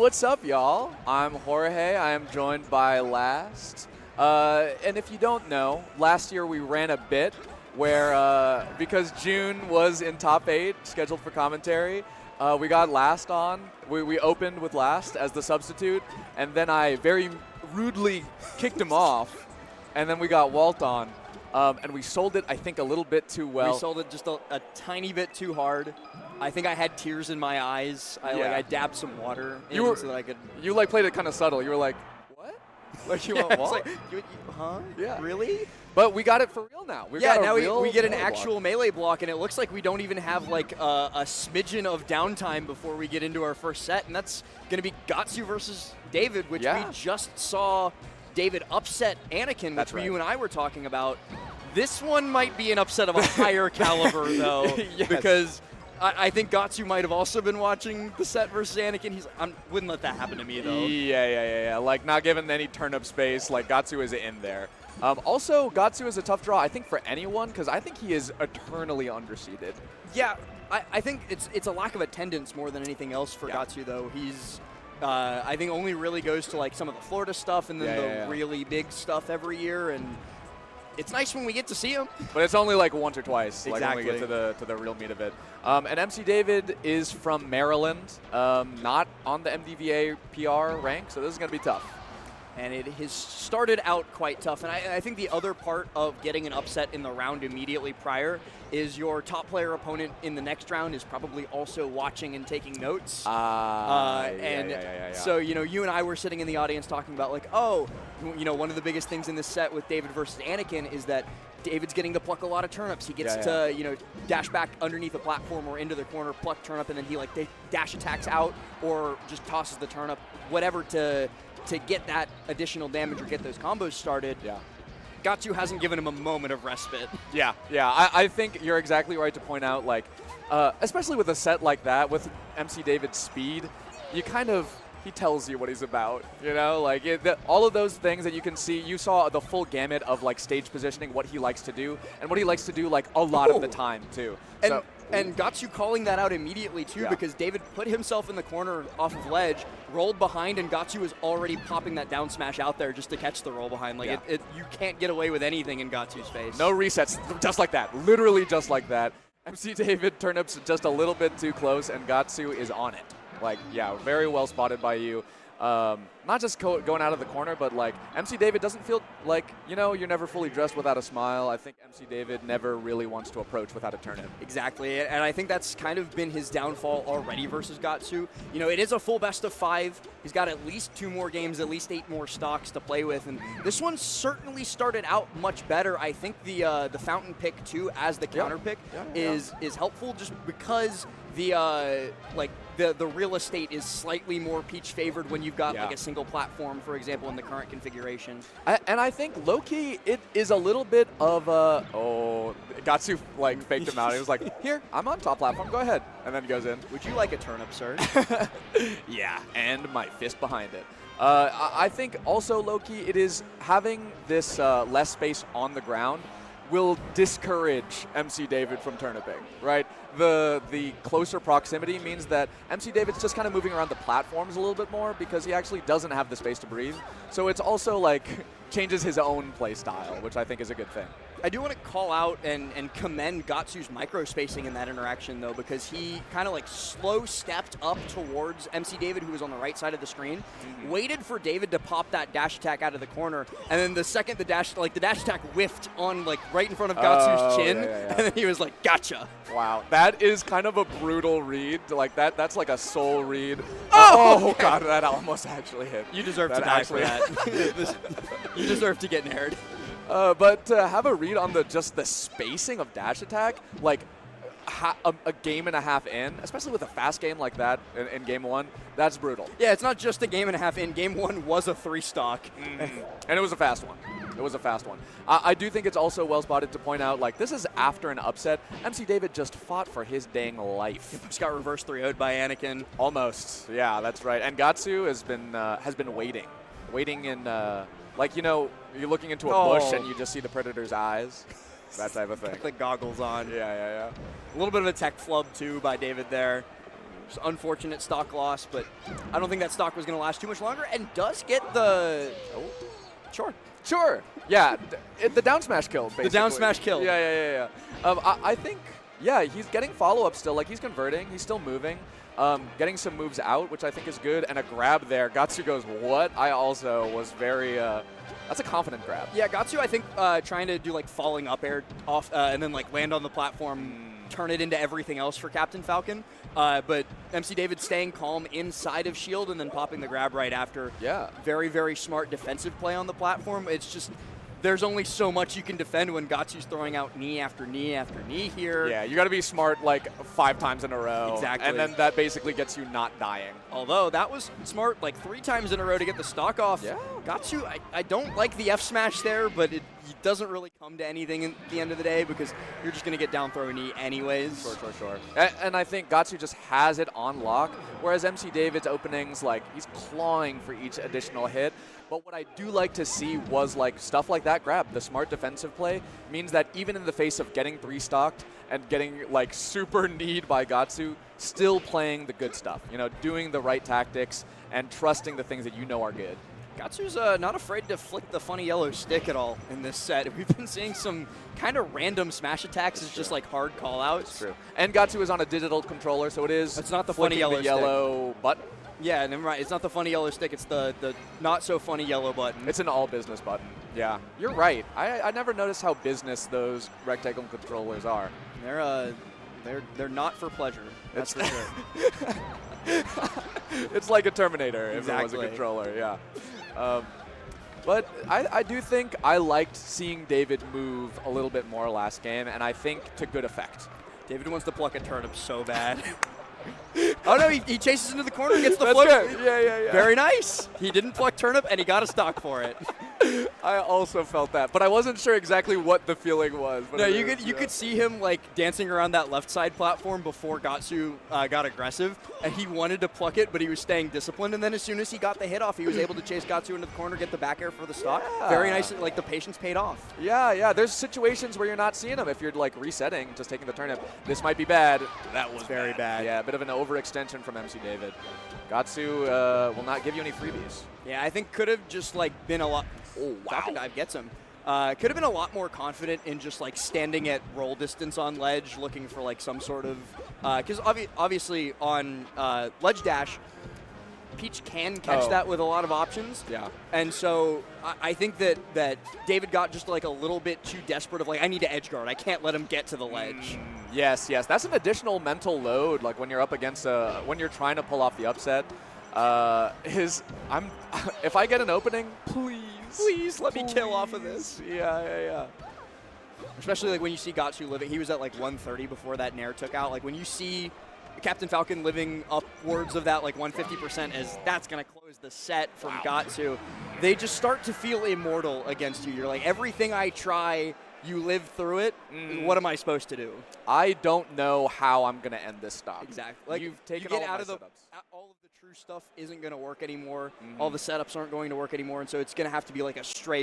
what's up, y'all? I'm Jorge. I am joined by Last. And if you don't know, last year we ran a bit where, because June was in top 8, scheduled for commentary, we got Last on. We opened with Last as the substitute, and then I very rudely kicked him off, and then we got Walt on. And we sold it, I think, a little bit too well. We sold it just a tiny bit too hard. I think I had tears in my eyes. I dabbed some water in so that I could. You played it kind of subtle. You were like, what? Like you went, what? Like, huh? Yeah. Really? But we got it for real now. Now we get an actual melee block, and it looks like we don't even have like a smidgen of downtime before we get into our first set, and that's going to be Gahtzu versus David, which we just saw David upset Anakin, which you and I were talking about. This one might be an upset of a higher caliber, though, because I think Gahtzu might have also been watching the set versus Anakin. I wouldn't let that happen to me, though. Yeah. Like, not given any turn-up space, like, Gahtzu is in there. Also, Gahtzu is a tough draw, I think, for anyone, because I think he is eternally underseeded. Yeah, I think it's a lack of attendance more than anything else for Gahtzu, though. He's, I think, only really goes to, like, some of the Florida stuff and then the really big stuff every year, and it's nice when we get to see him. But it's only like once or twice, exactly. like when we get to the real meat of it. And MC David is from Maryland, not on the MDVA PR rank, so this is going to be tough. And it has started out quite tough. And I think the other part of getting an upset in the round immediately prior is your top player opponent in the next round is probably also watching and taking notes. So, you and I were sitting in the audience talking about, like, one of the biggest things in this set with David versus Anakin is that David's getting to pluck a lot of turnips. He gets to, dash back underneath a platform or into the corner, pluck turnip, and then he, they dash attacks out or just tosses the turnip, whatever to get that additional damage or get those combos started. Yeah. Gahtzu hasn't given him a moment of respite. Yeah. I think you're exactly right to point out, like, especially with a set like that, with MC David's speed, he tells you what he's about, like all of those things that you can see. You saw the full gamut of like stage positioning, what he likes to do, and what he likes to do like a lot of the time too. And Gahtzu calling that out immediately too, because David put himself in the corner off of ledge, rolled behind, and Gahtzu was already popping that down smash out there just to catch the roll behind. Like you can't get away with anything in Gahtzu's face. No resets, just like that, literally just like that. MC David turnips just a little bit too close, and Gahtzu is on it. Like, very well spotted by you. Not just going out of the corner, but like MC David doesn't feel like, you're never fully dressed without a smile. I think MC David never really wants to approach without a turnip. Exactly, and I think that's kind of been his downfall already versus Gahtzu. It is a full best of 5. He's got at least 2 more games, at least 8 more stocks to play with, and this one certainly started out much better. I think the fountain pick too as the counter pick is helpful just because the real estate is slightly more peach favored when you've got like a single platform, for example, in the current configuration. And I think low-key it is a little bit of Gahtzu faked him out. He was like, here, I'm on top platform, go ahead. And then he goes in. Would you like a turnip, sir? Yeah, and my fist behind it. I think also low-key it is having this less space on the ground will discourage MC David from turniping, right? The closer proximity means that MC David's just kind of moving around the platforms a little bit more because he actually doesn't have the space to breathe. So it's also like changes his own play style, which I think is a good thing. I do want to call out and commend Gahtzu's micro spacing in that interaction, though, because he kind of slow stepped up towards MC David, who was on the right side of the screen, waited for David to pop that dash attack out of the corner, and then the second the dash attack whiffed on right in front of Gahtzu's chin, and then he was like, gotcha. Wow, that is kind of a brutal read. Like that's like a soul read. Oh God, that almost actually hit. You deserve to die for that. You deserve to get nared. But to have a read on just the spacing of dash attack, like a game and a half in, especially with a fast game like that in game 1, that's brutal. Yeah, it's not just a game and a half in. Game 1 was a 3-stock. And it was a fast one. I do think it's also well spotted to point out, like, this is after an upset. MC David just fought for his dang life. Just got reverse 3-0'd by Anakin. Almost. Yeah, that's right. And Gahtzu has been waiting in, you're looking into a bush and you just see the predator's eyes. That type of thing. Got the goggles on. Yeah. A little bit of a tech flub, too, by David there. Just unfortunate stock loss, but I don't think that stock was going to last too much longer, and does get the... Oh, sure. Sure. Yeah, the down smash killed, basically. The down smash killed. Yeah. I think, yeah, he's getting follow-up still. Like, he's converting. He's still moving. Getting some moves out, which I think is good, and a grab there. Gahtzu goes, what? I also was very... that's a confident grab. Yeah, Gahtzu, I think, trying to do, like, falling up air off and then, like, land on the platform, turn it into everything else for Captain Falcon. But MC David staying calm inside of shield and then popping the grab right after. Yeah. Very, very smart defensive play on the platform. It's just... There's only so much you can defend when Gahtzu's throwing out knee after knee after knee here. Yeah, you got to be smart like 5 times in a row. Exactly. And then that basically gets you not dying. Although that was smart like 3 times in a row to get the stock off. Yeah. Gahtzu, I don't like the F smash there, but it doesn't really come to anything at the end of the day because you're just going to get down throw knee anyways. Sure. And I think Gahtzu just has it on lock, whereas MC David's openings, like, he's clawing for each additional hit. But what I do like to see was like stuff like that grab. The smart defensive play means that even in the face of getting 3-stocked and getting like super kneed by Gahtzu, still playing the good stuff. You know, doing the right tactics and trusting the things that you know are good. Gahtzu's not afraid to flick the funny yellow stick at all in this set. We've been seeing some kind of random smash attacks as just like hard call-outs. It's true. And Gahtzu is on a digital controller, so it is it's not the funny yellow button. Yeah, never mind. It's not the funny yellow stick. It's the not so funny yellow button. It's an all business button. Yeah, you're right. I never noticed how business those rectangle controllers are. They're not for pleasure. That's for sure. It's like a Terminator if exactly. it was a controller. Yeah. But I do think I liked seeing David move a little bit more last game, and I think to good effect. David wants to pluck a turnip so bad. Oh no, he chases into the corner, gets the That's flip. good. Yeah. Very nice. He didn't pluck turnip, and he got a stock for it. I also felt that, but I wasn't sure exactly what the feeling was. But no, you could see him like dancing around that left side platform before Gahtzu got aggressive, and he wanted to pluck it, but he was staying disciplined. And then as soon as he got the hit off, he was able to chase Gahtzu into the corner, get the back air for the stock. Yeah. Very nice, like the patience paid off. Yeah. There's situations where you're not seeing him if you're like resetting, just taking the turnip. This might be bad. That was very bad. Yeah, a bit of an overextension from MC David. Gahtzu will not give you any freebies. Yeah, I think could have just like been a lot. Oh, wow. Falcon dive gets him. Could have been a lot more confident in just like standing at roll distance on ledge, looking for like some sort of because obviously on ledge dash, Peach can catch that with a lot of options. Yeah. And so I think that David got just like a little bit too desperate of like, I need to edge guard. I can't let him get to the ledge. Yes. That's an additional mental load. Like when you're up against when you're trying to pull off the upset. If I get an opening, please let me kill off of this. Yeah. Especially like when you see Gahtzu living, he was at like 130 before that Nair took out. Like when you see Captain Falcon living upwards of that like 150% as that's going to close the set from Gahtzu, they just start to feel immortal against you. You're like, everything I try, you live through it. What am I supposed to do? I don't know how I'm going to end this stock. Exactly. Like you've taken you get all out of the setups. all of the true stuff isn't going to work anymore. All the setups aren't going to work anymore, and so it's going to have to be like a stray